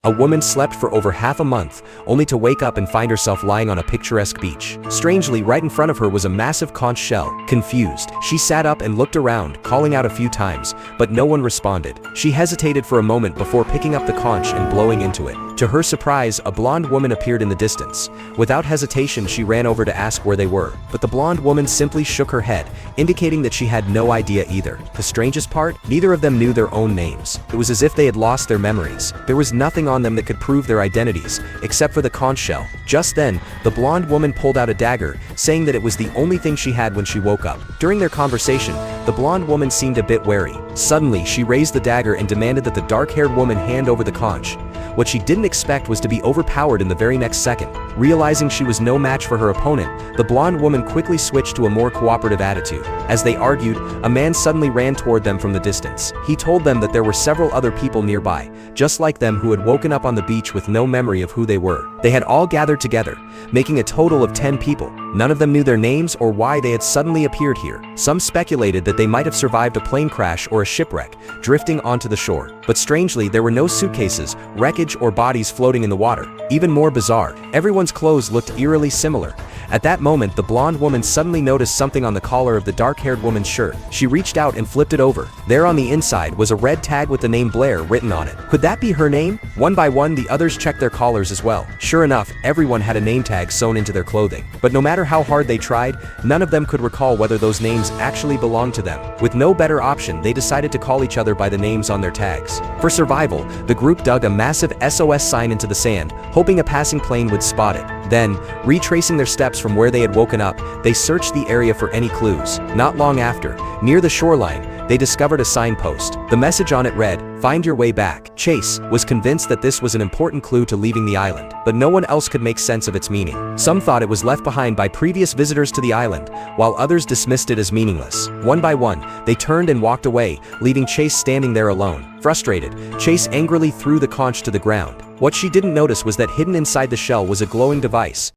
A woman slept for over half a month, only to wake up and find herself lying on a picturesque beach. Strangely, right in front of her was a massive conch shell. Confused, she sat up and looked around, calling out a few times, but no one responded. She hesitated for a moment before picking up the conch and blowing into it. To her surprise, a blonde woman appeared in the distance. Without hesitation, she ran over to ask where they were, but the blonde woman simply shook her head, indicating that she had no idea either. The strangest part? Neither of them knew their own names. It was as if they had lost their memories. There was nothing on them that could prove their identities, except for the conch shell. Just then, the blonde woman pulled out a dagger, saying that it was the only thing she had when she woke up. During their conversation, the blonde woman seemed a bit wary. Suddenly, she raised the dagger and demanded that the dark-haired woman hand over the conch. What she didn't expect was to be overpowered in the very next second. Realizing she was no match for her opponent, the blonde woman quickly switched to a more cooperative attitude. As they argued, a man suddenly ran toward them from the distance. He told them that there were several other people nearby, just like them, who had woken up on the beach with no memory of who they were. They had all gathered together, making a total of 10 people. None of them knew their names or why they had suddenly appeared here. Some speculated that they might have survived a plane crash or a shipwreck, drifting onto the shore. But strangely, there were no suitcases, wreckage, or bodies floating in the water. Even more bizarre, everyone's clothes looked eerily similar. At that moment, the blonde woman suddenly noticed something on the collar of the dark-haired woman's shirt. She reached out and flipped it over. There on the inside was a red tag with the name Blair written on it. Could that be her name? One by one, the others checked their collars as well. Sure enough, everyone had a name tag sewn into their clothing. But no matter how hard they tried, none of them could recall whether those names actually belonged to them. With no better option, they decided to call each other by the names on their tags. For survival, the group dug a massive SOS sign into the sand, hoping a passing plane would spot it. Then, retracing their steps from where they had woken up, they searched the area for any clues. Not long after, near the shoreline, they discovered a signpost. The message on it read, "Find your way back." Chase was convinced that this was an important clue to leaving the island, but no one else could make sense of its meaning. Some thought it was left behind by previous visitors to the island, while others dismissed it as meaningless. One by one, they turned and walked away, leaving Chase standing there alone. Frustrated, Chase angrily threw the conch to the ground. What she didn't notice was that hidden inside the shell was a glowing device.